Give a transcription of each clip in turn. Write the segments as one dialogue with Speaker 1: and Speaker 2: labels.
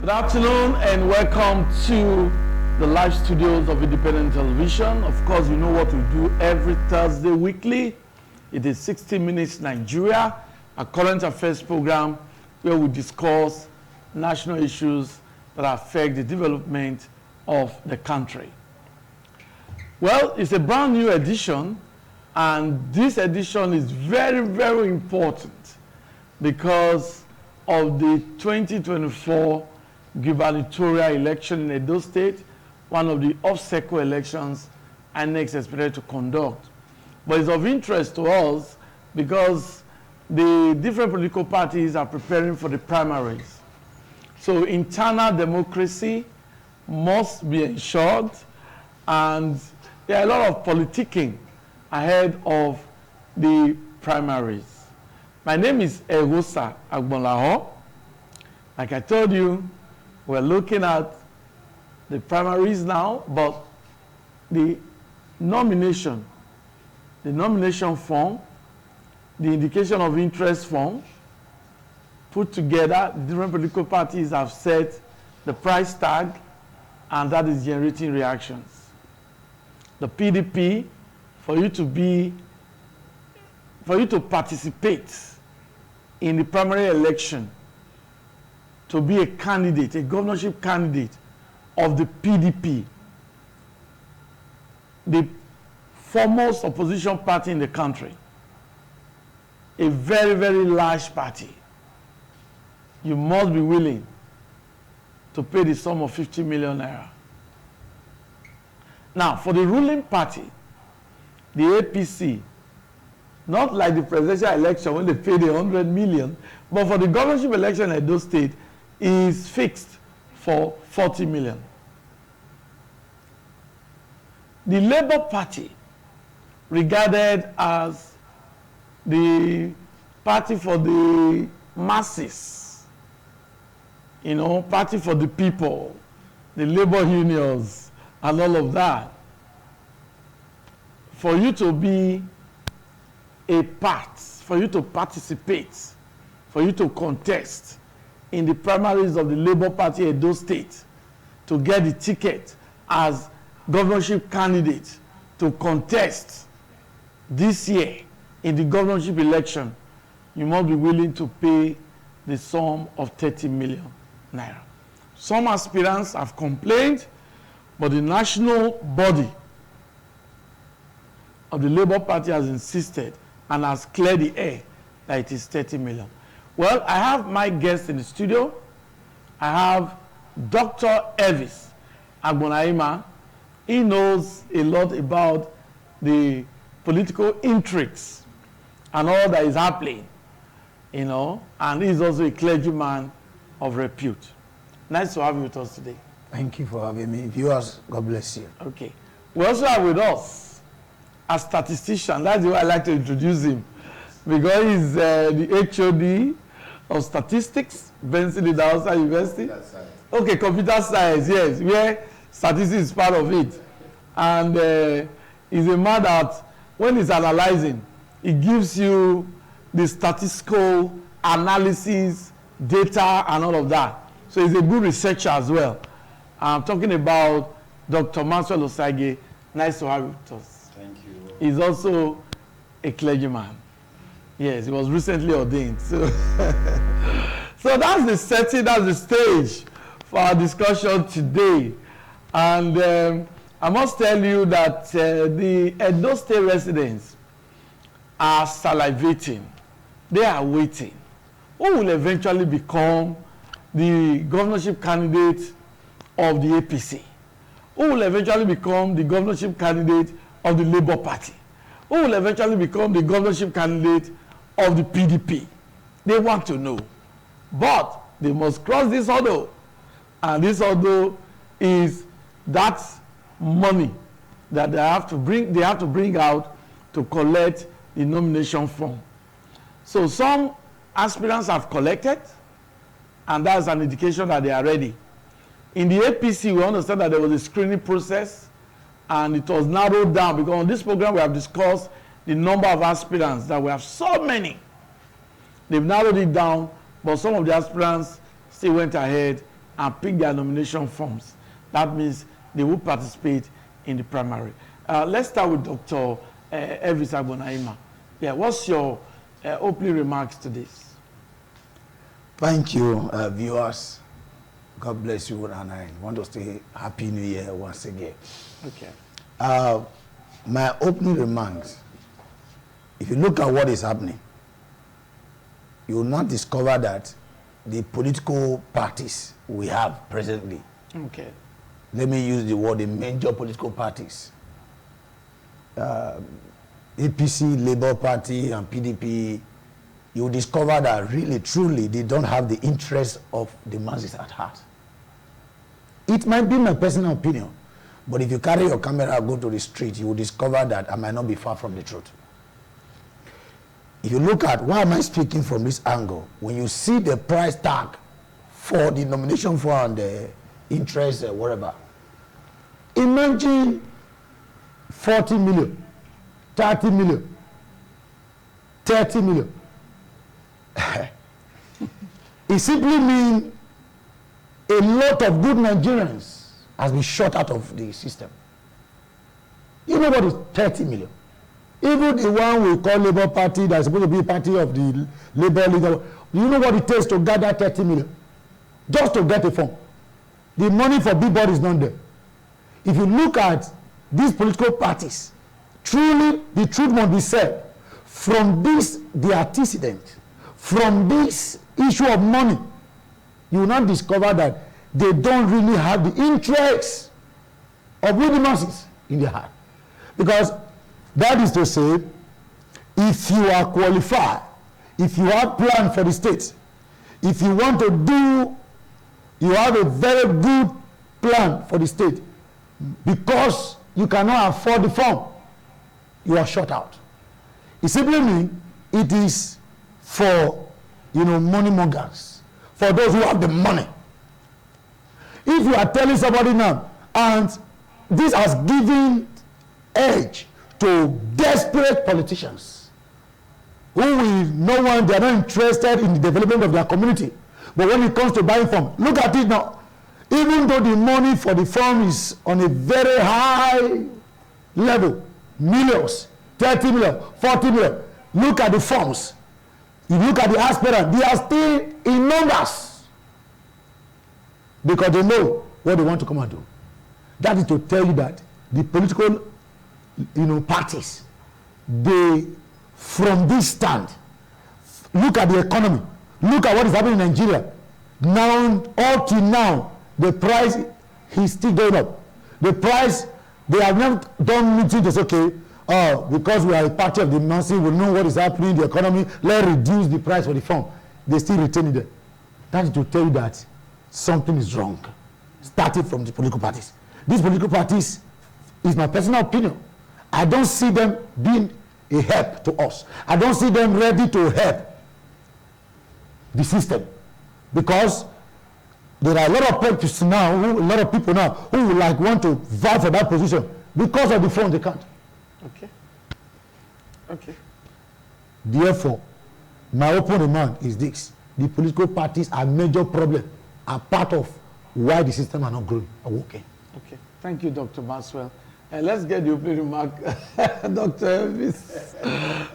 Speaker 1: Good afternoon and welcome to the live studios of Independent Television. Of course, you know what we do every Thursday weekly. It is 60 Minutes Nigeria, a current affairs program where we discuss national issues that affect the development of the country. Well, it's a brand new edition, and this edition is very, very important because of the 2024 gubernatorial election in Edo State, one of the off-cycle elections INEC is expected to conduct. But it's of interest to us because the different political parties are preparing for the primaries. So internal democracy must be ensured, and there are a lot of politicking ahead of the primaries. My name is Egosa Agbonlaho. Like I told you, we're looking at the primaries now, but the nomination form, the indication of interest form, put together, the different political parties have set the price tag, and that is generating reactions. The PDP, for you to participate in the primary election, to be a candidate, a governorship candidate of the PDP, the foremost opposition party in the country, a very, very large party, you must be willing to pay the sum of 50 million naira. Now, for the ruling party, the APC, not like the presidential election when they paid 100 million, but for the governorship election in Edo State is fixed for 40 million. The Labour Party, regarded as the party for the masses, you know, party for the people, the labor unions, and all of that, for you to be a part, for you to participate, for you to contest in the primaries of the Labour Party Edo State, to get the ticket as governorship candidate to contest this year in the governorship election, you must be willing to pay the sum of 30 million naira. Some aspirants have complained, but the national body of the Labour Party has insisted and has cleared the air that it is 30 million. Well, I have my guest in the studio. I have Dr. Elvis Agbonaima. He knows a lot about the political intrigues and all that is happening, you know, and he's also a clergyman of repute. Nice to have you with us today.
Speaker 2: Thank you for having me. Viewers, God bless you.
Speaker 1: Okay. We also have with us a statistician. That's the way I like to introduce him, because he's the HOD of statistics, Benson Idahosa University. Okay, computer science, yes, where statistics is part of it. And he's a man that, when he's analyzing, he gives you the statistical analysis, data, and all of that. So he's a good researcher as well. I'm talking about Dr. Maxwell Osage. Nice to have you with us.
Speaker 3: Thank you.
Speaker 1: He's also a clergyman. Yes, he was recently ordained. So, so that's the setting, that's the stage for our discussion today. And I must tell you that the Edo State residents are salivating. They are waiting. Who will eventually become the governorship candidate of the APC? Who will eventually become the governorship candidate of the Labour Party? Who will eventually become the governorship candidate of the PDP? They want to know. But they must cross this hurdle. And this hurdle is that money that they have to bring out to collect the nomination form. So some aspirants have collected, and that's an indication that they are ready. In the APC, we understand that there was a screening process, and it was narrowed down, because on this program we have discussed the number of aspirants, that we have so many. They've narrowed it down, but some of the aspirants still went ahead and pick their nomination forms. That means they will participate in the primary. Let's start with Dr. Elvis Agbonaima. Yeah, what's your opening remarks to this?
Speaker 2: Thank you, viewers. God bless you, and I want to say Happy New Year once again.
Speaker 1: Okay.
Speaker 2: My opening remarks, if you look at what is happening, you will not discover that the political parties we have presently,
Speaker 1: Okay.
Speaker 2: let me use the word, the major political parties, APC, Labour Party, and PDP, you will discover that really, truly, they don't have the interest of the masses at heart. It might be my personal opinion, but if you carry your camera and go to the street, you will discover that I might not be far from the truth. If you look at, why am I speaking from this angle? When you see the price tag for the nomination for and the interest, whatever, imagine 40 million, 30 million, 30 million. It simply means a lot of good Nigerians has been shot out of the system. You know what is 30 million? Even the one we call Labour Party, that's supposed to be a party of the Labour leader, you know what it takes to gather 30 million? Just to get a form. The money for big body is not there. If you look at these political parties, truly the truth must be said, from this, the antecedent, from this issue of money, you will not discover that they don't really have the interest of the masses in their heart. Because that is to say, if you are qualified, if you have plan for the state, if you want to do, you have a very good plan for the state, because you cannot afford the form, you are shut out. It simply means it is for, money mongers, for those who have the money. If you are telling somebody now, and this has given edge to desperate politicians who will no one, they are not interested in the development of their community, but when it comes to buying form, look at it now. Even though the money for the form is on a very high level, millions, 30 million, 40 million, look at the forms. You look at the aspirants, they are still in numbers because they know what they want to come and do. That is to tell you that the political parties, they, from this stand, look at the economy, look at what is happening in Nigeria. Now, up to now, the price is still going up. The price, they have not done meeting to say, okay, because we are a party of the masses, we know what is happening in the economy, let's reduce the price for the firm. They still retain it there. That is to tell you that something is wrong, starting from the political parties. These political parties, is my personal opinion, I don't see them being a help to us. I don't see them ready to help the system, because there are a lot of people now who would want to vie for that position because of the phone they can't.
Speaker 1: Okay.
Speaker 2: Therefore, my open remark is this: the political parties are major problem, are part of why the system are not growing or working.
Speaker 1: Okay. Thank you, Dr. Maxwell. Let's get the opening remark, Dr. Elvis.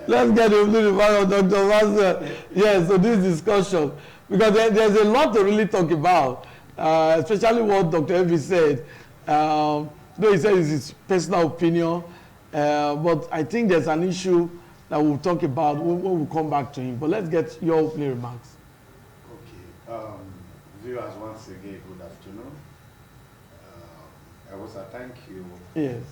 Speaker 1: Let's get the opening remark of Dr. Maxwell. Yes, so this discussion, because there's a lot to really talk about, especially what Dr. Elvis said. Though he said it's his personal opinion, but I think there's an issue that we'll talk about when we come back to him. But let's get your opening remarks.
Speaker 3: Okay. Viewers, once again, good afternoon. I was thank you.
Speaker 1: Yes.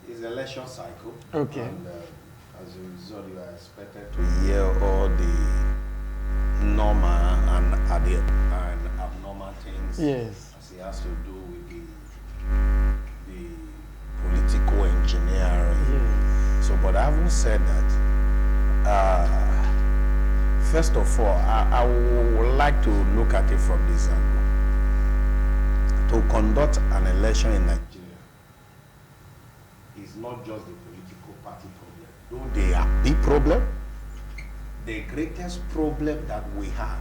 Speaker 3: It's an election cycle.
Speaker 1: Okay.
Speaker 3: And as a result, you are expected to hear all the normal and abnormal things.
Speaker 1: Yes.
Speaker 3: As it has to do with the political engineering.
Speaker 1: Yes.
Speaker 3: So, but having said that, first of all, I would like to look at it from this angle. To conduct an election in Nigeria is not just the political party problem. Though they are the problem, the greatest problem that we have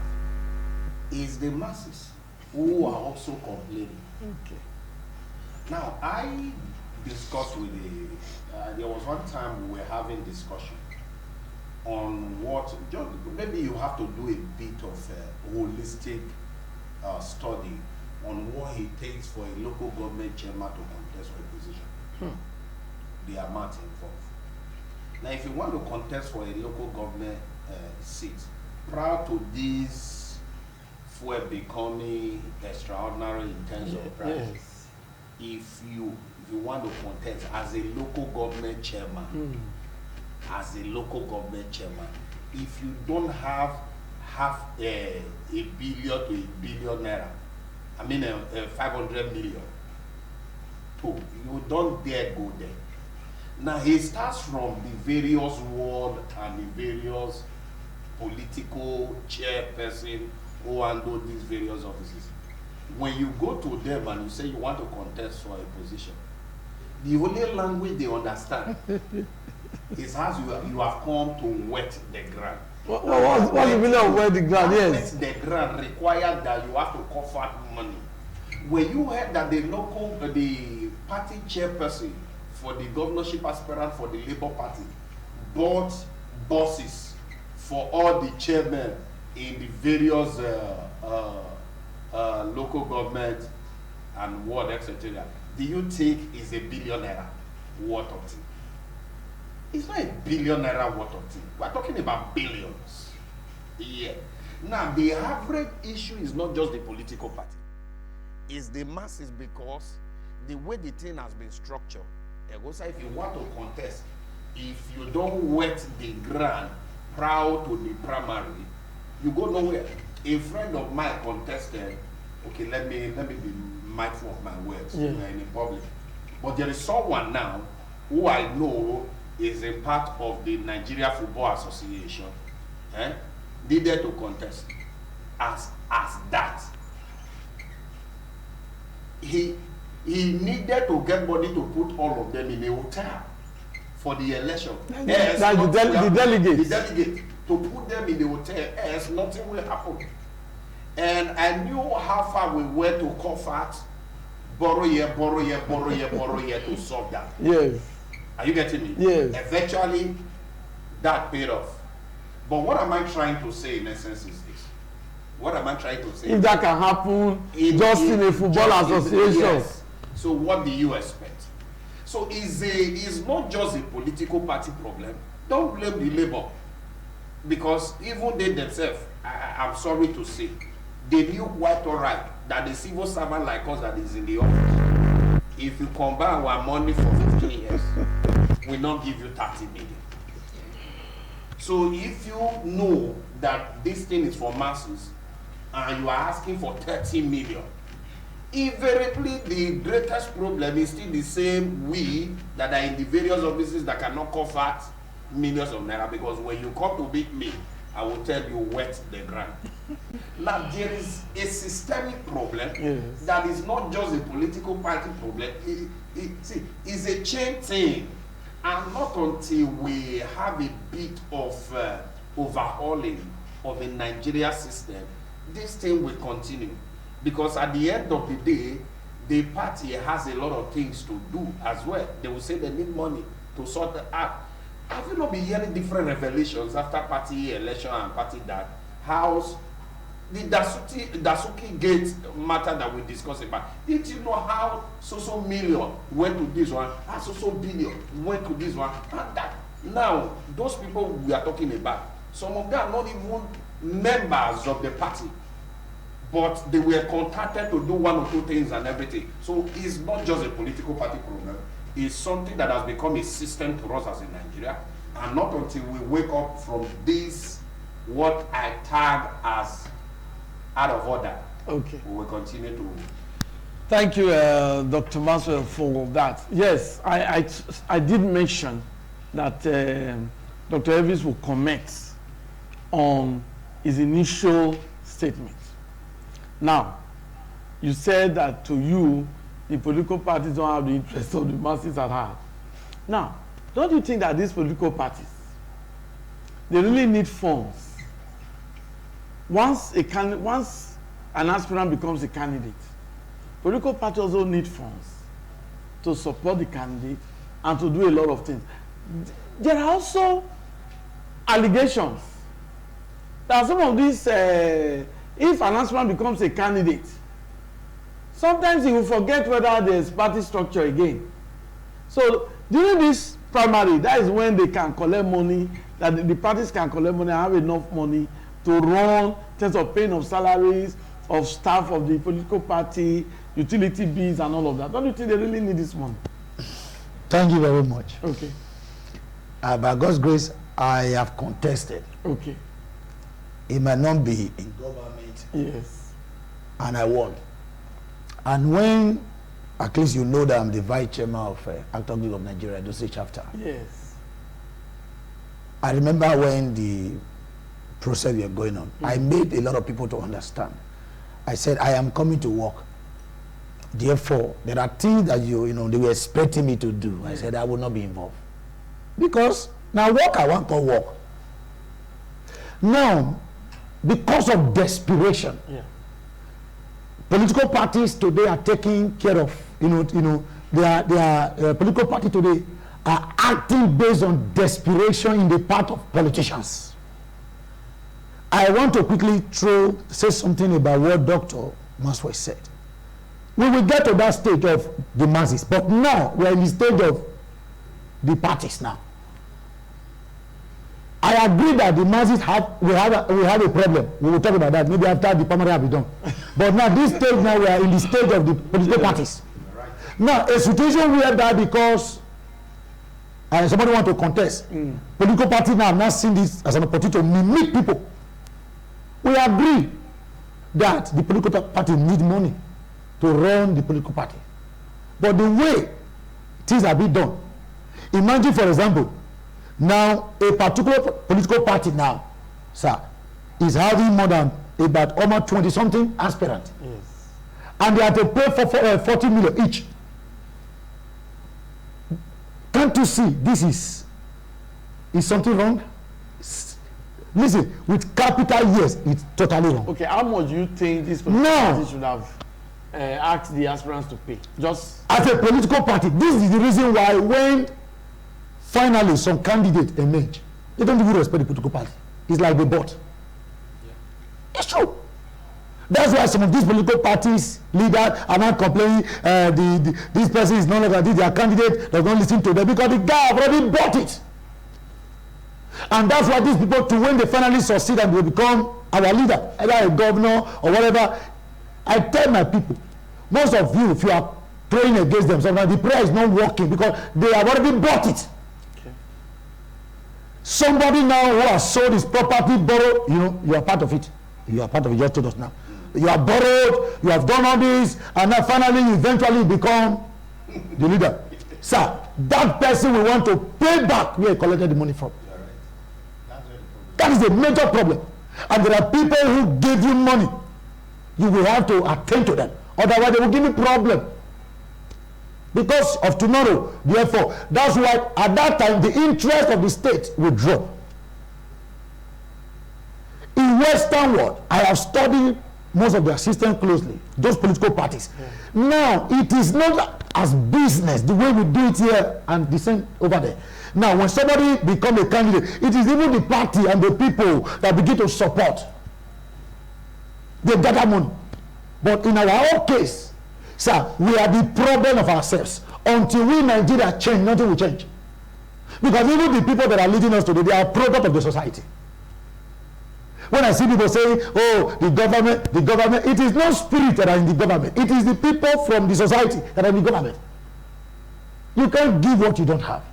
Speaker 3: is the masses. who are also complaining.
Speaker 1: Okay.
Speaker 3: Now, I discussed with there was one time we were having discussion on what, just maybe you have to do a bit of a holistic study on what it takes for a local government chairman to contest for a position. The amount involved. Now, if you want to contest for a local government seat, prior to this fuel becoming extraordinary in terms of price, if you want to contest as a local government chairman, if you don't have half a billion to a billion naira, I mean 500 million, you don't dare go there. Now he starts from the various ward and the various political chairperson who handle these various offices. When you go to them and you say you want to contest for a position, the only language they understand is as you have come to wet the ground.
Speaker 1: What's the meaning of wet the ground? Yes.
Speaker 3: Wet the ground required that you have to cough out money. When you heard that the party chairperson for the governorship aspirant for the Labour Party bought buses for all the chairmen in the various local government and ward, etc., do you think is a billionaire worth of thing? It's not a billionaire worth of thing. We're talking about billions. Yeah. Now, the average issue is not just the political party. It's the masses, because the way the thing has been structured, if you want to contest, if you don't wet the ground prior to the primary, you go nowhere. A friend of mine contested, okay, let me be mindful of my words in public. But there is someone now who I know is a part of the Nigeria Football Association, needed to contest as that. He needed to get money to put all of them in a hotel for the election.
Speaker 1: That's the delegates.
Speaker 3: The delegate, to put them in the hotel, else nothing will happen. And I knew how far we were to comfort, borrow here to solve that.
Speaker 1: Yes.
Speaker 3: Are you getting me?
Speaker 1: Yes.
Speaker 3: Eventually, that paid off. But what am I trying to say in essence is this? What am I trying to say?
Speaker 1: If that can happen in a football association.
Speaker 3: Yes. So what do you expect? So it's not just a political party problem. Don't blame the Labour. Because even they themselves, I'm sorry to say, they knew quite all right that the civil servant like us that is in the office, if you combine our money for 15 years, we not give you 30 million. So if you know that this thing is for masses and you are asking for 30 million, invariably the greatest problem is still the same we that are in the various offices that cannot cover millions of naira, because when you come to beat me, I will tell you wet the ground. Now there is a systemic problem that is not just a political party problem. It's a chain thing, and not until we have a bit of overhauling of the Nigeria system, this thing will continue. Because at the end of the day, the party has a lot of things to do as well. They will say they need money to sort it out. Have you not been hearing different revelations after party election and party that house the Dasuki Gate matter that we discussed about? Did you know how so million went to this one, and so billion went to this one, and that? Now those people we are talking about, some of them are not even members of the party, but they were contacted to do one or two things and everything. So it's not just a political party problem. Is something that has become a system to us as in Nigeria, and not until we wake up from this, what I tag as out of order,
Speaker 1: okay,
Speaker 3: we will continue to.
Speaker 1: Thank you, Dr. Maxwell, for that. Yes, I did mention that Dr. Elvis will comment on his initial statement. Now, you said that to you, the political parties don't have the interest of the masses at heart. Now, don't you think that these political parties, they really need funds? Once an aspirant becomes a candidate, political parties also need funds to support the candidate and to do a lot of things. There are also allegations that some of these, if an aspirant becomes a candidate, sometimes he will forget whether there's party structure again. So during this primary, that is when they can collect money, that the parties can collect money and have enough money to run in terms of paying of salaries, of staff of the political party, utility bills and all of that. Don't you think they really need this money?
Speaker 2: Thank you very much.
Speaker 1: Okay.
Speaker 2: By God's grace, I have contested.
Speaker 1: Okay.
Speaker 2: It might not be in government.
Speaker 1: Yes.
Speaker 2: And I won. And when, at least you know that I'm the vice chairman of Actor Guild of Nigeria, Dosage chapter.
Speaker 1: Yes.
Speaker 2: I remember when the process were going on, I made a lot of people to understand. I said, I am coming to work. Therefore, there are things that they were expecting me to do. I said, I will not be involved. Because now work, I want to work. Now, because of desperation, political parties today are taking care of, their political party today are acting based on desperation in the part of politicians. I want to quickly say something about what Dr. Maswell said. We will get to that stage of the masses, but now we are in the stage of the parties now. I agree that the masses we have a problem. We will talk about that maybe after the primary have been done. But now this stage now we are in the stage of the political parties. Now a situation where that because somebody want to contest, political party now have not seen this as an opportunity to mimic people. We agree that the political party need money to run the political party. But the way things are being done, imagine for example, now a particular political party now, sir, is having more than about almost 20-something aspirants.
Speaker 1: Yes.
Speaker 2: And they have to pay for 40 million each. Can't you see this is something wrong? Listen, with capital yes, it's totally wrong.
Speaker 1: Okay, how much do you think this political party should have asked the aspirants to pay? Just
Speaker 2: as a political party, this is the reason why when finally some candidates emerge, they don't even respect the political party. It's like they bought. It's true. That's why some of these political parties leaders are not complaining this person is no longer their candidate, does not listen to them because the guy already bought it. And that's why these people, when they finally succeed and they become our leader, either a governor or whatever, I tell my people, most of you, if you are praying against them, sometimes the prayer is not working because they have already bought it.
Speaker 1: okay.
Speaker 2: Somebody now who has sold his property, borrowed, you are part of it. You are part of it, just told us now. You have borrowed, you have done all this, and then finally you eventually become the leader. Sir, that person will want to pay back where he collected the money from. That is a major problem. And there are people who give you money. You will have to attend to them. Otherwise, they will give you problem. Because of tomorrow. Therefore, that's why at that time, the interest of the state will drop. In Western world, I have studied most of their system closely, those political parties. Now, it is not as business, the way we do it here and the same over there. Now, when somebody becomes a candidate, it is even the party and the people that begin to support. They gather money. But in our own case, sir, we are the problem of ourselves. Until we Nigeria change, nothing will change. Because even the people that are leading us today, they are a product of the society. When I see people saying, oh, the government, it is not spirit that are in the government. It is the people from the society that are in the government. You can't give what you don't have.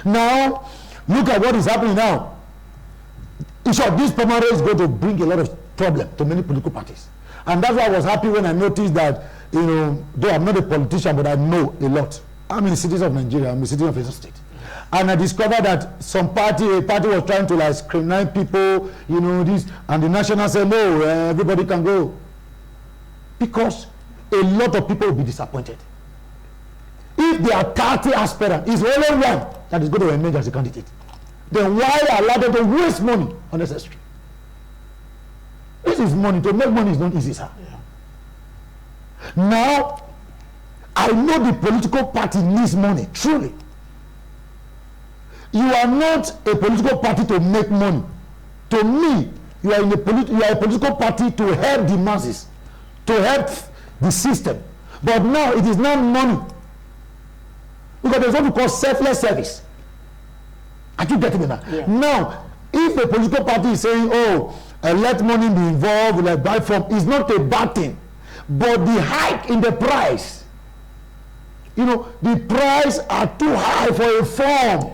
Speaker 2: Now, look at what is happening now. In short, this primary is going to bring a lot of problem to many political parties. And that's why I was happy when I noticed that, though I'm not a politician, but I know a lot. I'm in the cities of Nigeria, I'm a citizen of a state. And I discovered that a party was trying to screen people, this, and the national said, no, everybody can go. Because a lot of people will be disappointed. If there are 30 aspirants, it's only one that is going to emerge as a candidate. Then why allow them to waste money unnecessary? This is money. To make money is not easy, sir. Yeah. Now, I know the political party needs money, truly. You are not a political party to make money. To me, you are a political party to help the masses, to help the system. But now it is not money. Because there's what we call selfless service. Are you getting me now?
Speaker 1: Yeah.
Speaker 2: Now, if a political party is saying, oh, let money be involved, like buy from, it's not a bad thing. But the hike in the price, you know, the price are too high for a form.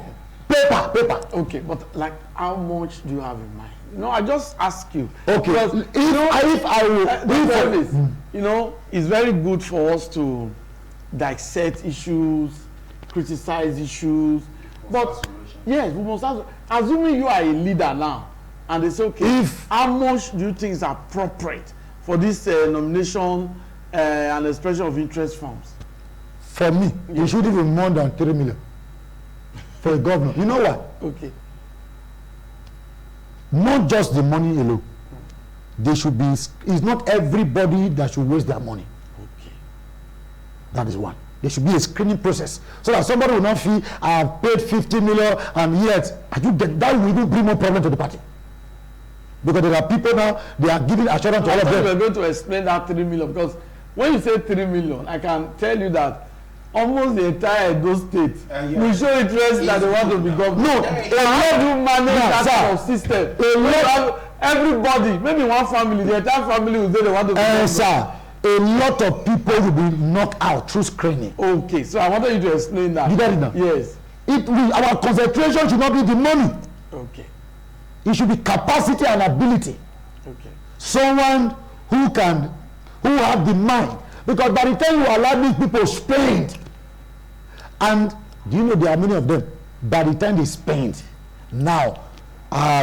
Speaker 2: Paper.
Speaker 1: Okay, but like how much do you have in mind? You know, I just ask you.
Speaker 2: Okay.
Speaker 1: Because, you know, it's very good for us to dissect issues, criticize issues. But yes, we must have, assuming you are a leader now, and they say, okay, how much do you think is appropriate for this nomination and expression of interest forms?
Speaker 2: For me, it shouldn't be more than 3 million for a governor. You know what?
Speaker 1: Okay.
Speaker 2: Not just the money alone. They should be, it's not everybody that should waste their money.
Speaker 1: Okay.
Speaker 2: That is one. There should be a screening process so that somebody will not feel, I have paid 50 million and yet, that will even bring more problem to the party. Because there are people now, they are giving assurance to all of them.
Speaker 1: We're going to explain that 3 million, because when you say 3 million, I can tell you that almost the entire Edo state will show interest that they want to be governor.
Speaker 2: No,
Speaker 1: how do you manage that sort of system? Everybody, maybe one family, the entire family will say they want to be governor.
Speaker 2: Sir, a lot of people will be knocked out through screening.
Speaker 1: Okay, so I wanted you to explain that.
Speaker 2: You get it now?
Speaker 1: Yes.
Speaker 2: Our concentration should not be the money.
Speaker 1: Okay.
Speaker 2: It should be capacity and ability.
Speaker 1: Okay.
Speaker 2: Someone who have the mind. Because by the time you allow these people spend, and do you know there are many of them, by the time they spend, now,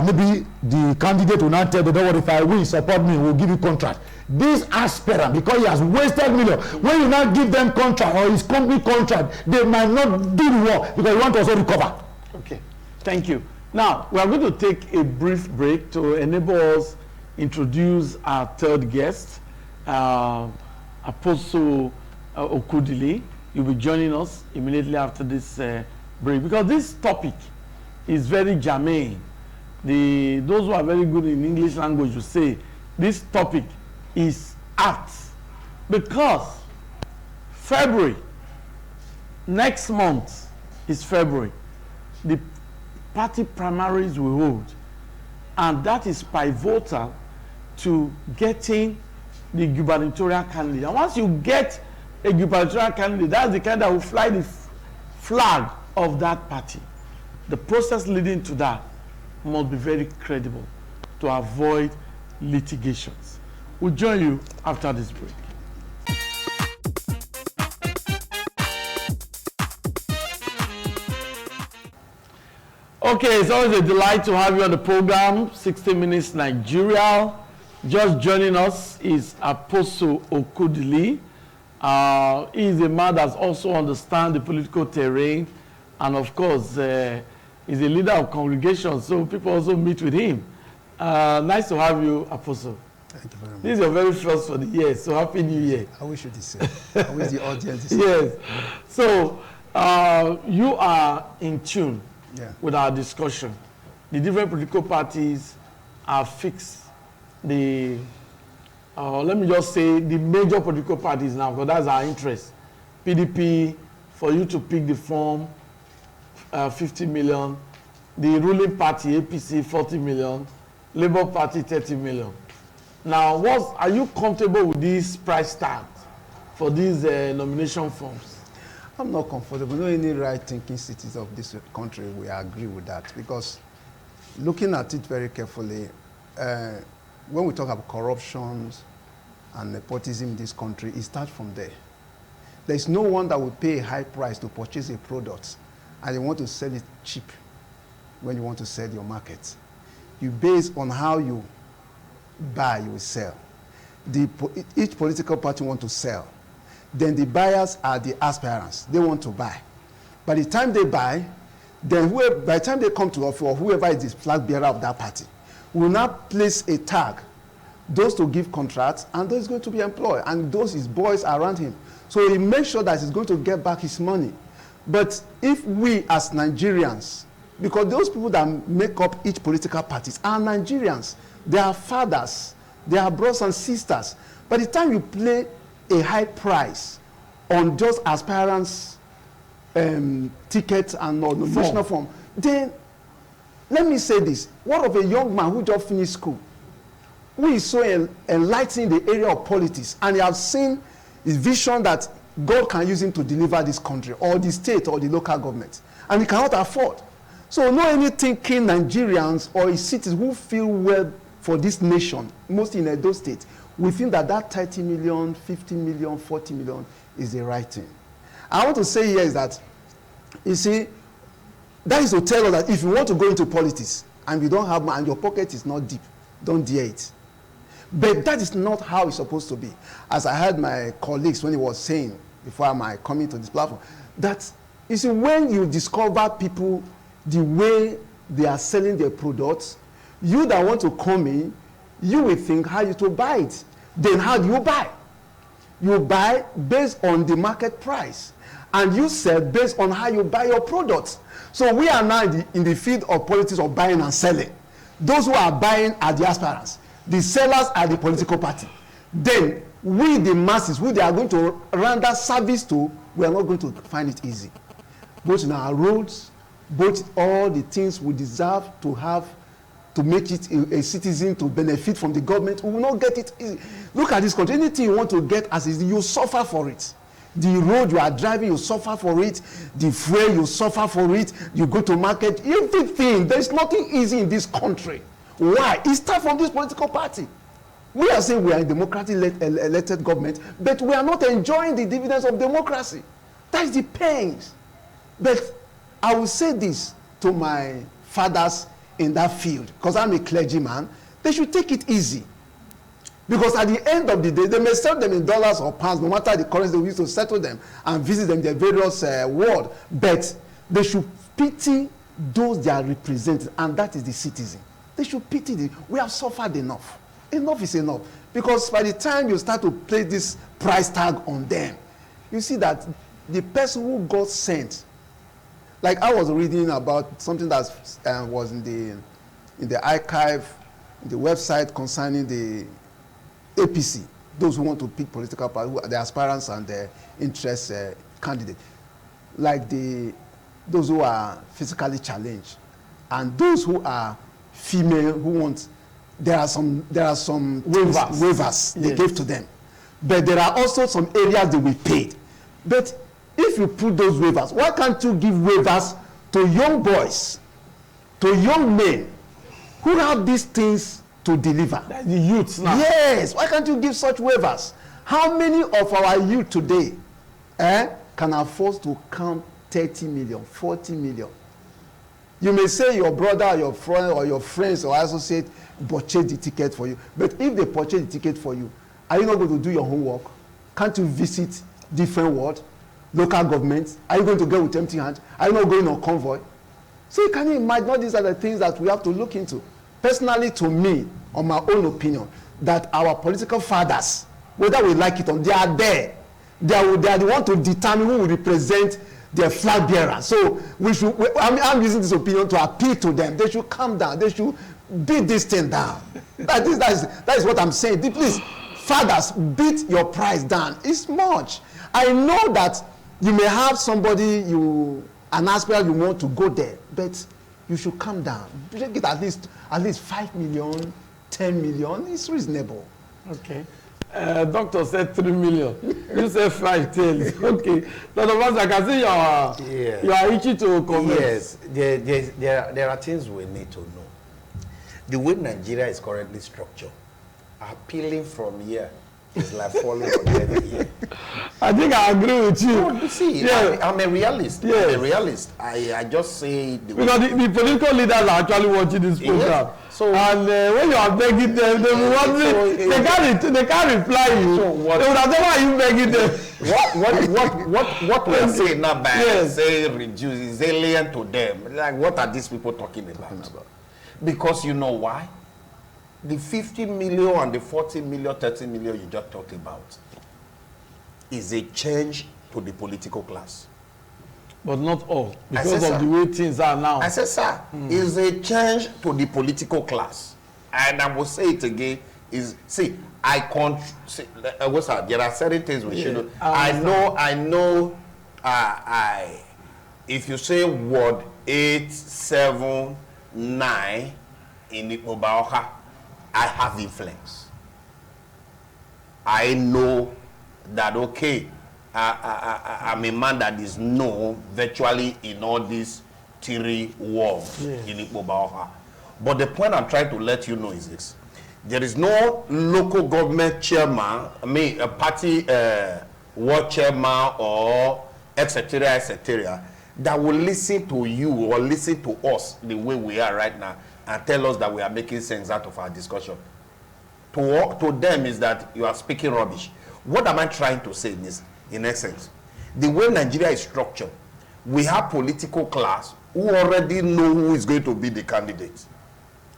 Speaker 2: maybe the candidate will not tell them, don't worry, if I win, support me, we'll give you contract. This aspirant, because he has wasted millions, when you now give them contract or his company contract, they might not do the work because you want to also recover.
Speaker 1: Okay, thank you. Now, we are going to take a brief break to enable us introduce our third guest, Apostle Okudili. You'll be joining us immediately after this break, because this topic is very germane. Those who are very good in English language will say this topic is apt, because February, next month is February, the party primaries will hold, and that is pivotal to getting the gubernatorial candidate. And once you get a gubernatorial candidate, that's the kind that will fly the flag of that party. The process leading to that must be very credible to avoid litigations. We'll join you after this break. Okay, it's always a delight to have you on the program, 60 Minutes Nigeria. Just joining us is Apostle Okudili. He is a man that also understands the political terrain, and of course, he's a leader of congregation, so people also meet with him. Nice to have you, Apostle.
Speaker 4: Thank you very much.
Speaker 1: This is your very first for the year, so Happy New Year.
Speaker 4: I wish you the same. I wish the audience the same.
Speaker 1: Yes. So, you are in tune with our discussion. The different political parties have fixed the, let me just say, the major political parties now, because that's our interest. PDP, for you to pick the form, 50 million. The ruling party, APC, 40 million. Labour Party, 30 million. Now, are you comfortable with these price tags for these nomination forms?
Speaker 4: I'm not comfortable. No, any right-thinking citizens of this country will agree with that, because looking at it very carefully, when we talk about corruption and nepotism in this country, it starts from there. There's no one that will pay a high price to purchase a product and you want to sell it cheap when you want to sell your market. You base on how you buy, you will sell. Each political party want to sell. Then the buyers are the aspirants. They want to buy. By the time they buy, then by the time they come to offer, or whoever is the flag bearer of that party, will now place a tag those to give contracts, and those going to be employed, and those his boys around him. So he makes sure that he's going to get back his money. But if we as Nigerians, because those people that make up each political parties are Nigerians, they are fathers, they are brothers and sisters. By the time you play a high price on just aspirants' tickets and nominational form, then let me say this: what of a young man who just finished school, who is so enlightened in the area of politics, and he has seen his vision that God can use him to deliver this country, or the state, or the local government, and he cannot afford. So no any thinking Nigerians or citizens who feel well for this nation, mostly in Edo State, we think that that 30 million, 50 million, 40 million is the right thing. I want to say here is that, you see, that is to tell us that if you want to go into politics and you don't have money and your pocket is not deep, don't dare it. But that is not how it's supposed to be. As I heard my colleagues when he was saying before my coming to this platform, that you see, when you discover people the way they are selling their products, you that want to come in, you will think how you to buy it. Then how do you buy? You buy based on the market price, and you sell based on how you buy your products. So we are now in the field of politics of buying and selling. Those who are buying are the aspirants. The sellers are the political party. Then we, the masses, who they are going to render service to, we are not going to find it easy. Both in our roads, both all the things we deserve to have to make it a citizen to benefit from the government, we will not get it easy. Look at this country. Anything you want to get as is, you suffer for it. The road you are driving, you suffer for it. The fuel, you suffer for it. You go to market, everything. There is nothing easy in this country. Why? It starts from this political party. We are saying we are a democratically elected government, but we are not enjoying the dividends of democracy. That is the pains. But I will say this to my fathers in that field, because I'm a clergyman, they should take it easy. Because at the end of the day, they may sell them in dollars or pounds, no matter the currency they use to settle them and visit them in their various world. But they should pity those they are representing, and that is the citizen. They should pity them. We have suffered enough. Enough is enough. Because by the time you start to place this price tag on them, you see that the person who got sent, like I was reading about something that was in the archive, in the website concerning the APC, those who want to pick political parties, the aspirants and the interest candidates, like those who are physically challenged, and those who are female who want, there are some waivers they gave to them, but there are also some areas they will pay. But if you put those waivers, why can't you give waivers to young boys, to young men who have these things to deliver?
Speaker 1: That's the youth now.
Speaker 4: Yes, why can't you give such waivers? How many of our youth today can afford to count 30 million, 40 million? You may say your brother or your friend or your friends or associate purchase the ticket for you, but if they purchase the ticket for you, are you not going to do your homework? Can't you visit different world, local governments? Are you going to go with empty hands? Are you not going on convoy? So you can imagine all these are the things that we have to look into. Personally, to me, on my own opinion, that our political fathers, whether we like it or not, they are there. They are the one to determine who will represent their flag bearer. So I'm using this opinion to appeal to them. They should calm down. They should beat this thing down. That is what I'm saying. Please, fathers, beat your price down. It's much. I know that you may have somebody, an aspirant, you want to go there, but you should calm down. Get at least 5 million, 10 million. It's reasonable.
Speaker 1: Okay. Doctor said 3 million. You said 5 tails. Okay. Dr. Vance, I can see you are itchy to comment.
Speaker 3: Yes. There are things we need to know. The way Nigeria is currently structured, appealing from here is like falling on deaf ear.
Speaker 1: I think I agree with you.
Speaker 3: No, you see,
Speaker 1: yes.
Speaker 3: I'm a realist.
Speaker 1: Yes.
Speaker 3: I'm a realist. I just say
Speaker 1: because the political leaders are actually watching this program.
Speaker 3: Yes. So,
Speaker 1: and when you are begging them, they will wondering, they can't reply you. So what, they would have said, why are you begging them?
Speaker 3: What we are saying now by say reduce is alien to them. Like, what are these people talking about? Because you know why? the 50 million and the 40 million, 30 million you just talked about is a change to the political class.
Speaker 1: But not all, because
Speaker 3: said,
Speaker 1: of the way things are now.
Speaker 3: I said, sir, is a change to the political class. And I will say it again, is, see, I can't, see, there are certain things we should do. I know, if you say word 879 in Ikpobaoka, I have influence. I know that, okay, I'm a man that is known virtually in all these 3 wards in Ikpobaoka. But the point I'm trying to let you know is this. There is no local government chairman, a party ward chairman or etc., that will listen to you or listen to us the way we are right now and tell us that we are making sense out of our discussion. To them is that you are speaking rubbish. What am I trying to say in this? In essence, the way Nigeria is structured, we have political class who already know who is going to be the candidate.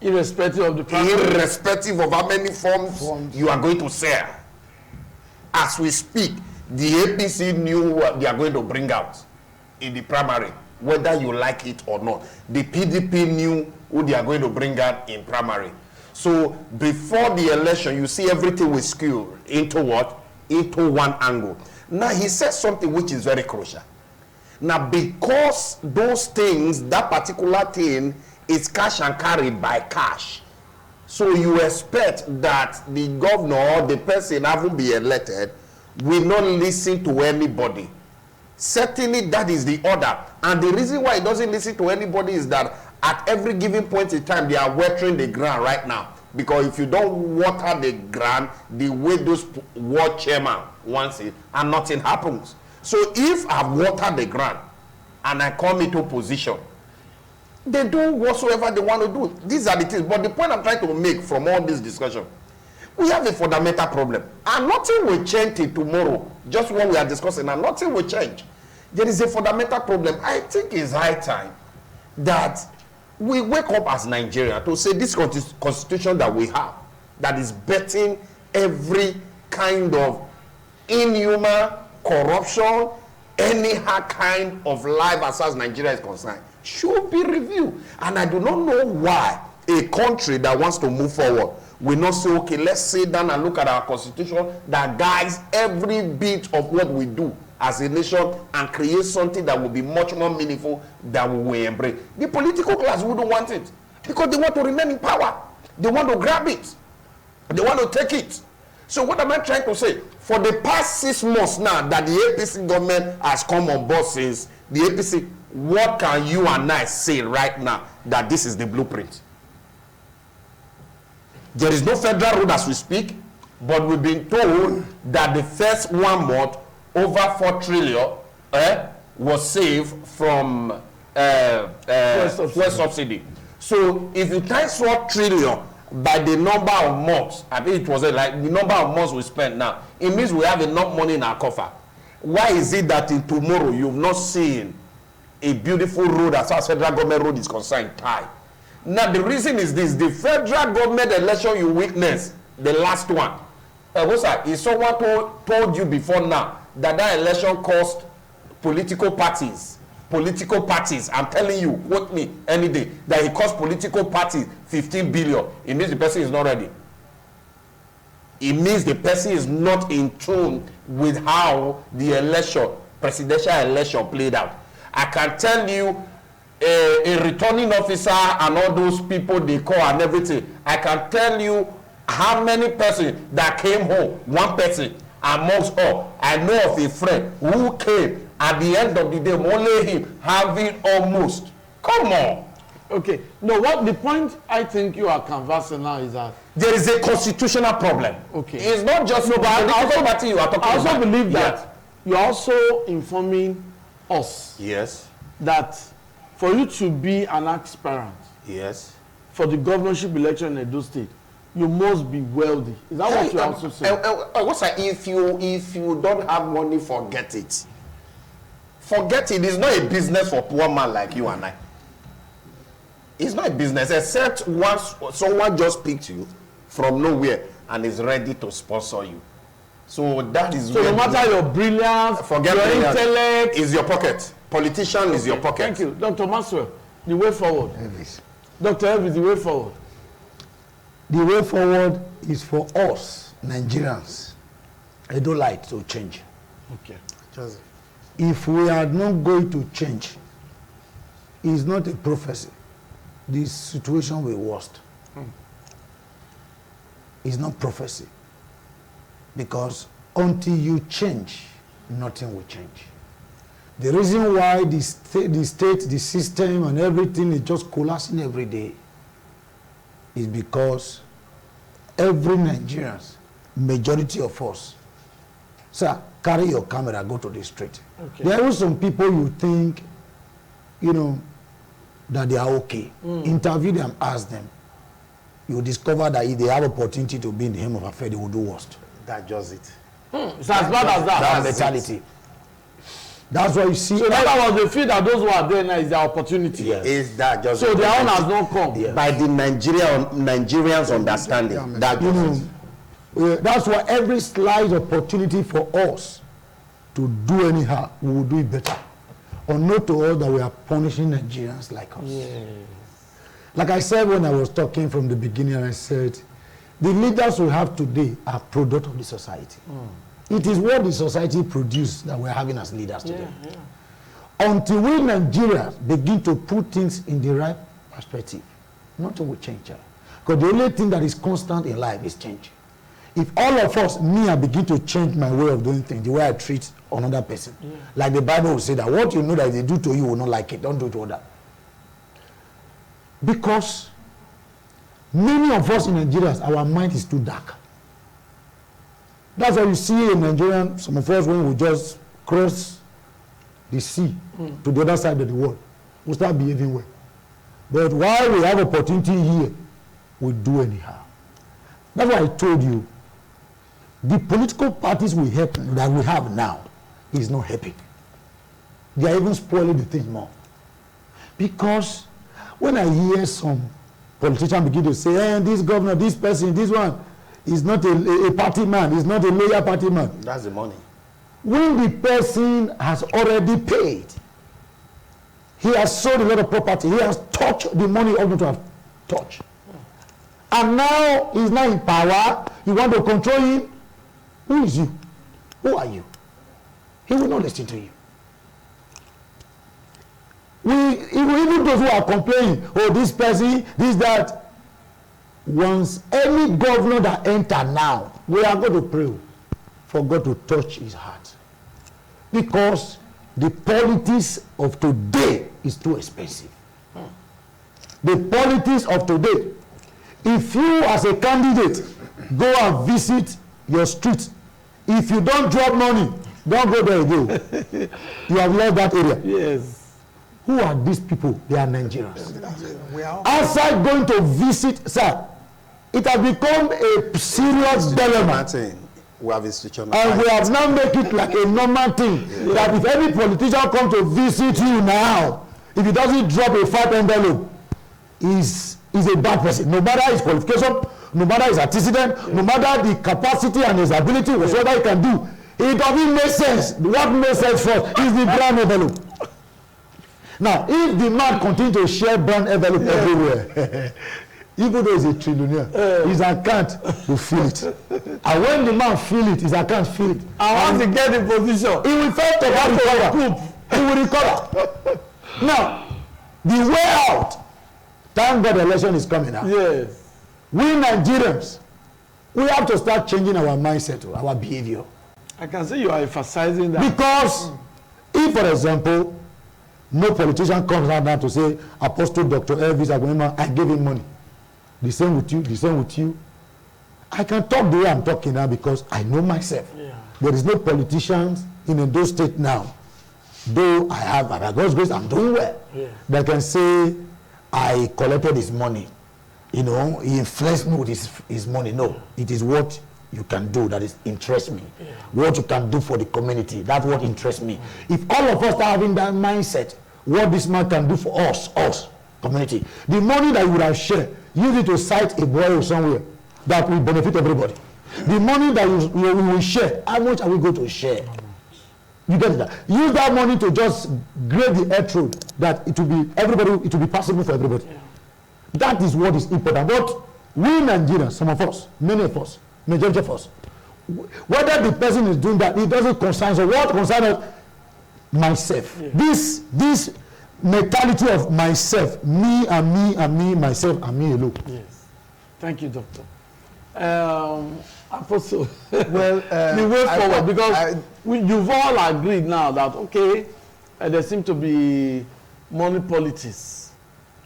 Speaker 1: Irrespective of the primary.
Speaker 3: Irrespective of how many forms you are going to sell. As we speak, the APC knew what they are going to bring out in the primary, whether you like it or not. The PDP knew who they are going to bring out in primary. So before the election, you see everything was skewed into what? Into one angle. Now he says something which is very crucial. Now because those things, that particular thing is cash and carried by cash, so you expect that the governor or the person having been elected will not listen to anybody. Certainly that is the order, and the reason why he doesn't listen to anybody is that at every given point in time they are watering the ground right now. Because if you don't water the ground the way those ward chairman wants it, and nothing happens. So if I've watered the ground and I come into position, they do whatsoever they want to do. These are the things. But the point I'm trying to make from all this discussion, we have a fundamental problem. And nothing will change till tomorrow. Just what we are discussing, and nothing will change. There is a fundamental problem. I think it's high time that we wake up as Nigeria to say this constitution that we have, that is betting every kind of inhuman corruption, any kind of life as far as Nigeria is concerned, should be reviewed. And I do not know why a country that wants to move forward will not say, okay, let's sit down and look at our constitution that guides every bit of what we do as a nation and create something that will be much more meaningful than we will embrace. The political class wouldn't want it because they want to remain in power. They want to grab it. They want to take it. So what am I trying to say? For the past 6 months now that the APC government has come on board since the APC, what can you and I say right now that this is the blueprint? There is no federal road as we speak, but we've been told that the first 1 month, over 4 trillion was saved from fuel subsidy. So if you times 4 trillion by the number of months, I think it was like the number of months we spent now, it means we have enough money in our coffer. Why is it that in tomorrow you've not seen a beautiful road as far as federal government road is concerned tied? Now the reason is this: the federal government election you witnessed, the last one, is someone told you before now that election cost political parties, I'm telling you, quote me any day, that it cost political parties 15 billion. It means the person is not ready. It means the person is not in tune with how the election, presidential election played out. I can tell you, a returning officer and all those people they call and everything, I can tell you how many persons that came home, one person amongst all. I know of a friend who came at the end of the day, only him having almost. Come on.
Speaker 1: Okay. No, what the point I think you are conversing now is that
Speaker 3: there is a constitutional problem.
Speaker 1: Okay.
Speaker 3: It's not just
Speaker 1: no, but I also believe that you're also informing us.
Speaker 3: Yes.
Speaker 1: That for you to be an aspirant.
Speaker 3: Yes.
Speaker 1: For the governorship election in Edo State, you must be wealthy. Is that what you also say?
Speaker 3: If you don't have money, forget it. Forget it. It's not a business for poor man like you and I. It's not a business, except once someone just picked you from nowhere and is ready to sponsor you. So that is
Speaker 1: so no matter your brilliance,
Speaker 3: forget
Speaker 1: your
Speaker 3: brilliance,
Speaker 1: intellect
Speaker 3: is your pocket. Politician is your pocket.
Speaker 1: Thank you. Dr. Maxwell, the way forward.
Speaker 4: Elvis.
Speaker 1: Dr. Elvis, the way forward.
Speaker 2: The way forward is for us, Nigerians, EDO light to change.
Speaker 1: Okay.
Speaker 4: Joseph.
Speaker 2: If we are not going to change, it's not a prophecy. The situation will worst. It's not prophecy. Because until you change, nothing will change. The reason why the state, the system, and everything is just collapsing every day is because every Nigerian, majority of us, sir, carry your camera, go to the street.
Speaker 1: Okay.
Speaker 2: There are some people you think, you know, that they are okay. Interview them, ask them. You discover that if they have opportunity to be in the helm of affair, they will do worst.
Speaker 3: That's just it.
Speaker 1: It's as bad as that.
Speaker 2: That's mentality. That's why you see.
Speaker 1: So that was the feel that those who are there now is their opportunity.
Speaker 2: Yes.
Speaker 3: Is that just
Speaker 1: So
Speaker 3: it?
Speaker 1: their own has not come.
Speaker 2: Yes.
Speaker 3: By the Nigerians understanding. That
Speaker 2: You
Speaker 3: just
Speaker 2: know,
Speaker 3: it.
Speaker 2: that's why every slight opportunity for us to do anyhow, we will do it better. Or not to all that we are punishing Nigerians like us.
Speaker 1: Yes.
Speaker 2: Like I said when I was talking from the beginning, I said, the leaders we have today are product of the society. It is what the society produced that we're having as leaders today. Until we Nigerians begin to put things in the right perspective, nothing will change. Because the only thing that is constant in life is change. If all of us, I begin to change my way of doing things, the way I treat another person, like the Bible will say that what you know that they do to you, you will not like it, don't do it to others. Because many of us in Nigeria, our mind is too dark. That's why you see in Nigeria, some of us, when we just cross the sea to the other side of the world, we start behaving well. But while we have opportunity here, we do anyhow. That's why I told you, the political parties that we have now is not happy. They are even spoiling the thing more. Because when I hear some politicians begin to say, this governor, this person, this one is not a party man, is not a loyal party man.
Speaker 3: That's the money.
Speaker 2: When the person has already paid, he has sold a lot of property, he has touched the money he ought not to have touched. And now he's now in power, you want to control him. Who is you? Who are you? He will not listen to you. Even those who are complaining, oh, this person, this, that, once any governor that enter now, we are going to pray for God to touch his heart. Because the politics of today is too expensive. The politics of today, if you as a candidate go and visit your street, if you don't drop money, don't go there again. You have left that area.
Speaker 1: Yes.
Speaker 2: Who are these people? They are Nigerians.
Speaker 4: We are
Speaker 2: Outside going to visit, sir, it has become a serious dilemma.
Speaker 3: We have institutional.
Speaker 2: And we have now made it like a normal thing. That if any politician comes to visit you now, if he doesn't drop a 5 envelope, he's a bad person. No matter his qualification, no matter his antecedent, no matter the capacity and his ability, whatever he can do, it doesn't make sense. What makes sense first is the brown envelope. Now, if the man continues to share brown envelope everywhere, even though he's a trillionaire, his account will feel it. And when the man feel it, his account feel it.
Speaker 1: And once he get in position,
Speaker 2: he will first of all recover. He will recover. Now, the way out, thank God the election is coming now.
Speaker 1: yes.
Speaker 2: We Nigerians, we have to start changing our mindset, our behavior.
Speaker 1: I can see you are emphasizing that.
Speaker 2: Because if, for example, no politician comes out now to say, Apostle Dr. Elvis Agwema, I gave him money. The same with you, the same with you. I can talk the way I'm talking now because I know myself.
Speaker 1: Yeah.
Speaker 2: There is no politicians in Edo State now, though I have, by God's grace, I'm doing well, that can say, I collected his money. You know, he influenced me with his money. No, it is what you can do that is interests me. What you can do for the community, that's what interests me. If all of us are having that mindset, what this man can do for us, community, the money that you would have shared, use it to cite a boy somewhere that will benefit everybody. The money that we will share, how much are we going to share? You get that? Use that money to just grade the earth road that it will be everybody, it will be possible for everybody. Yeah. That is what is important. But we Nigerians, some of us, many of us, majority of us, whether the person is doing that, it doesn't concern us. What concerns us? Myself. Yeah. This mentality of myself, me and me and me, myself and me alone.
Speaker 1: Yes. Thank you, Doctor. Apostle,
Speaker 4: well,
Speaker 1: the way forward, because you've all agreed now that, okay, there seems to be money politics,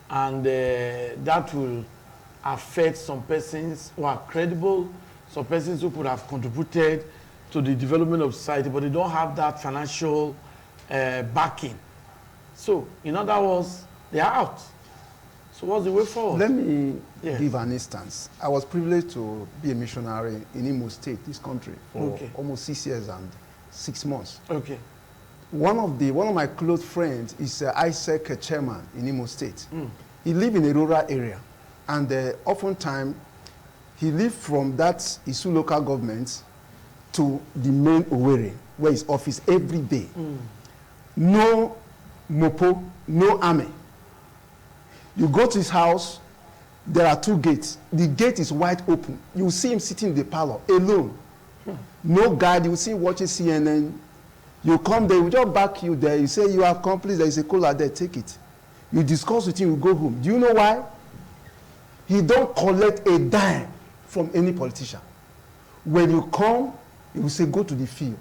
Speaker 1: and that will affect some persons who are credible, some persons who could have contributed to the development of society, but they don't have that financial backing. So, in other words, they are out. So what's the way forward?
Speaker 4: Let me give an instance. I was privileged to be a missionary in Imo State, this country, for almost 6 years and 6 months.
Speaker 1: Okay.
Speaker 4: One of my close friends is Isaac chairman in Imo State. He lived in a rural area, and oftentimes he lived from that Isu local government to the main Owerri, where his office every day. No mopo, no army. You go to his house, there are 2 gates. The gate is wide open. You see him sitting in the parlor alone. No guard. You see him watching CNN. You come there, we just back you there. You say you have accomplished, there is a cola there, take it. You discuss with him, you go home. Do you know why? He don't collect a dime from any politician. When you come, he will say, go to the field.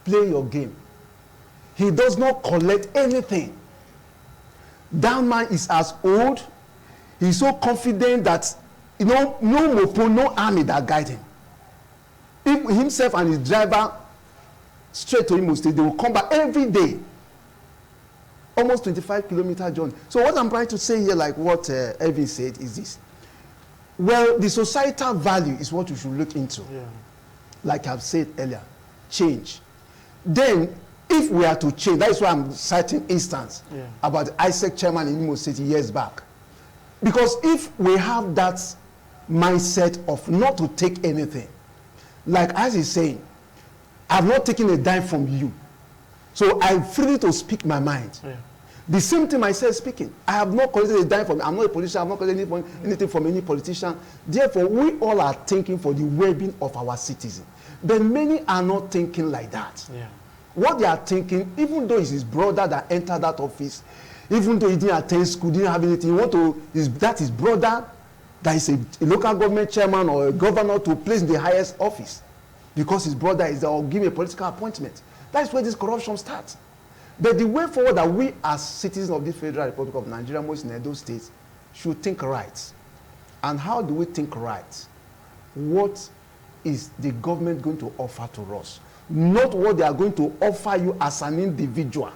Speaker 4: Play your game. He does not collect anything. That man is as old. He's so confident that, you know, no mopo, no army that guide him. If himself and his driver straight to Imo State, they will come back every day. Almost 25-kilometer journey. So what I'm trying to say here, like what Evan said, is this. Well, the societal value is what you should look into. Yeah. Like I've said earlier, change. Then, if we are to change, that is why I'm citing instance about the Isaac chairman in Imo State years back. Because if we have that mindset of not to take anything, like as he's saying, I've not taken a dime from you, so I'm free to speak my mind. Yeah. The same thing myself speaking. I have not collected a dime from, I'm not a politician, I'm not collecting anything from any politician. Therefore, we all are thinking for the well-being of our citizens. But many are not thinking like that. Yeah. What they are thinking, even though it's his brother that entered that office, even though he didn't attend school, didn't have anything, that his brother that is a local government chairman or a governor to place in the highest office because his brother is there or give a political appointment. That is where this corruption starts. But the way forward that we as citizens of the Federal Republic of Nigeria, most in Edo State, should think right. And how do we think right? What is the government going to offer to us? Not what they are going to offer you as an individual.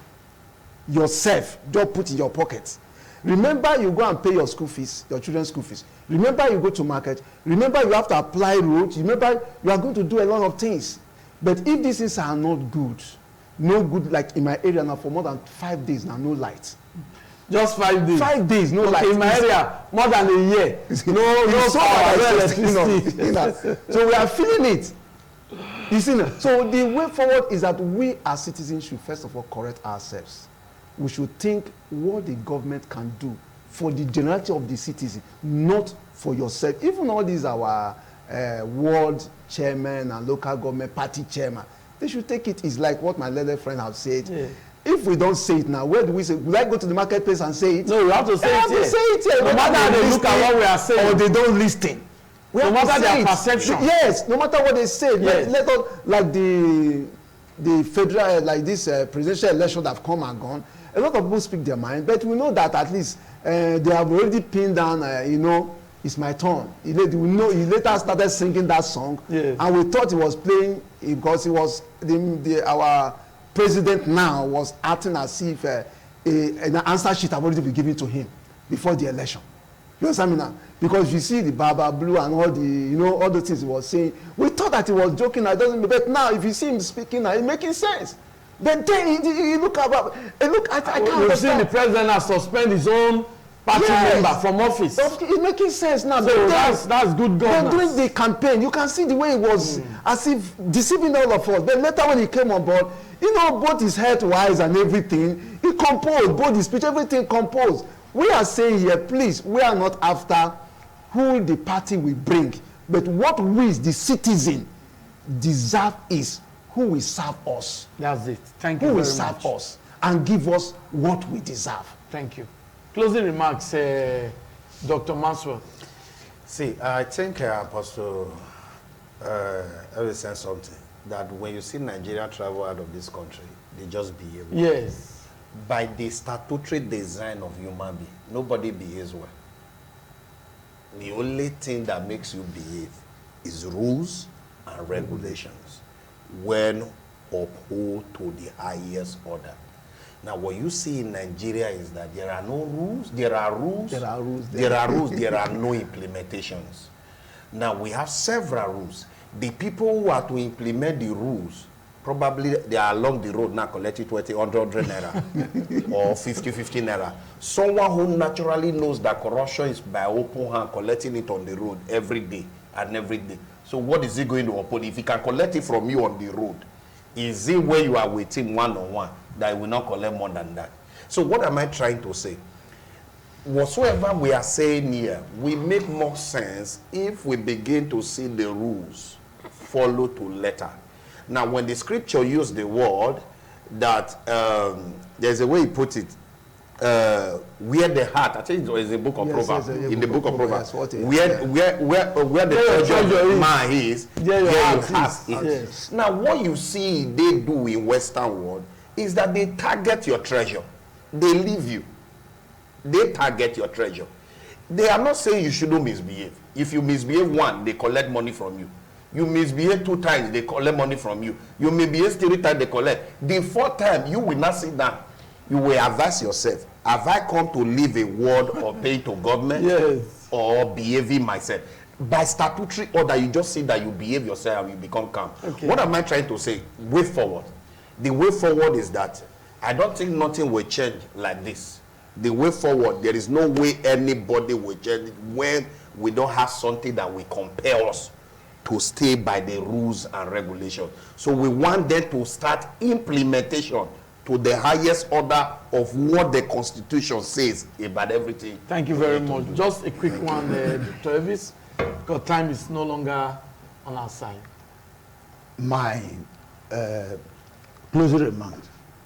Speaker 4: Yourself, just put in your pocket. Remember, you go and pay your school fees, your children's school fees. Remember, you go to market. Remember, you have to apply roads. Remember, you are going to do a lot of things. But if these things are not good, no good, like in my area now for more than 5 days now, no light.
Speaker 1: Just 5 days?
Speaker 4: 5 days, no light.
Speaker 1: In my area, more than a year. No power, no electricity.
Speaker 4: So we are feeling it. You see, so the way forward is that we as citizens should first of all correct ourselves. We should think what the government can do for the generality of the citizen, not for yourself. Even all these our ward chairman and local government party chairman, they should take it. It's like what my little friend have said. Yeah. If we don't say it now, where do we say? Will I go to the marketplace and say it?
Speaker 1: No, we have to say it here.
Speaker 4: Say it here.
Speaker 1: No matter how they look at what we are saying.
Speaker 4: Or they don't listen.
Speaker 1: No matter their perception.
Speaker 4: Yes, no matter what they say.
Speaker 1: Yes.
Speaker 4: Let us, like the federal, like this presidential election that have come and gone, a lot of people speak their mind, but we know that at least they have already pinned down, you know, it's my turn. He later started singing that song, yes. And we thought he was playing because he was our president now was acting as if an answer sheet had already been given to him before the election. You understand me now? Because you see the Baba Blue and all the, you know, all the things he was saying, we thought that he was joking. But now, if you see him speaking, it's making sense. But then he look about, I can't understand.
Speaker 1: We've seen the president has suspended his own party member from office.
Speaker 4: It's making sense now.
Speaker 1: So that's good governance.
Speaker 4: During the campaign, you can see the way it was as if deceiving all of us. But later when he came on board, you know, both his health-wise and everything, he composed, both his speech, everything composed. We are saying here, please, we are not after who the party will bring, but what we, the citizen, deserve is who will serve us.
Speaker 1: That's it. Thank you
Speaker 4: very much.
Speaker 1: Who will
Speaker 4: serve us and give us what we deserve.
Speaker 1: Thank you. Closing remarks, Dr. Maxwell.
Speaker 3: See, I think Apostle ever said something, that when you see Nigeria travel out of this country, they just behave.
Speaker 1: Yes.
Speaker 3: By the statutory design of human being, nobody behaves well. The only thing that makes you behave is rules and regulations when upheld to the highest order. Now, what you see in Nigeria is that there are no rules, there are rules, there are rules, there are no implementations. Now, we have several rules. The people who are to implement the rules, probably they are along the road now collecting 20, 100 naira or 50 naira. Someone who naturally knows that corruption is by open hand collecting it on the road every day and every day. So what is he going to uphold? If he can collect it from you on the road, is it where you are with him one-on-one that he will not collect more than that? So what am I trying to say? Whatsoever we are saying here, we make more sense if we begin to see the rules follow to letter. Now, when the scripture used the word that there's a way he put it, where the heart, I think it was in the book of Proverbs, in the book of Proverbs, where the treasure of man is, there your heart is. Yes. Now, what you see they do in Western world is that they target your treasure. They leave you. They target your treasure. They are not saying you shouldn't misbehave. If you misbehave one, they collect money from you. You misbehave 2 times, they collect money from you. You misbehave 3 times, they collect. The 4th time, you will not sit down. You will advise yourself, have I come to leave a word or pay to government?
Speaker 1: Yes.
Speaker 3: Or behaving myself? By statutory order, you just see that you behave yourself and you become calm. Okay. What am I trying to say? Way forward. The way forward is that I don't think nothing will change like this. The way forward, there is no way anybody will change when we don't have something that will compel us to stay by the rules and regulations. So we want them to start implementation to the highest order of what the Constitution says about everything.
Speaker 1: Thank you very much. Just a quick one, Dr. Elvis, because time is no longer on our side.
Speaker 2: My closing remark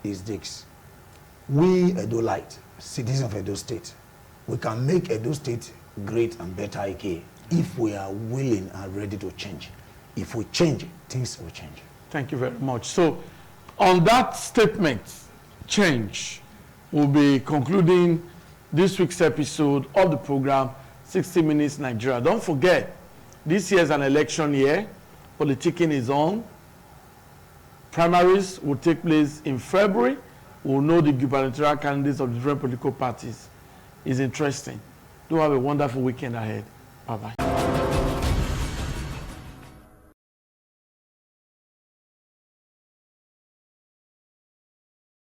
Speaker 2: is this. We, Edo-lite, citizens of Edo State, we can make Edo State great and better again if we are willing and ready to change. If we change, things will change.
Speaker 1: Thank you very much. So, on that statement, change, we'll be concluding this week's episode of the program, 60 Minutes Nigeria. Don't forget, this year is an election year. Politicking is on. Primaries will take place in February. We'll know the gubernatorial candidates of the different political parties. It's interesting. Do have a wonderful weekend ahead. Bye-bye.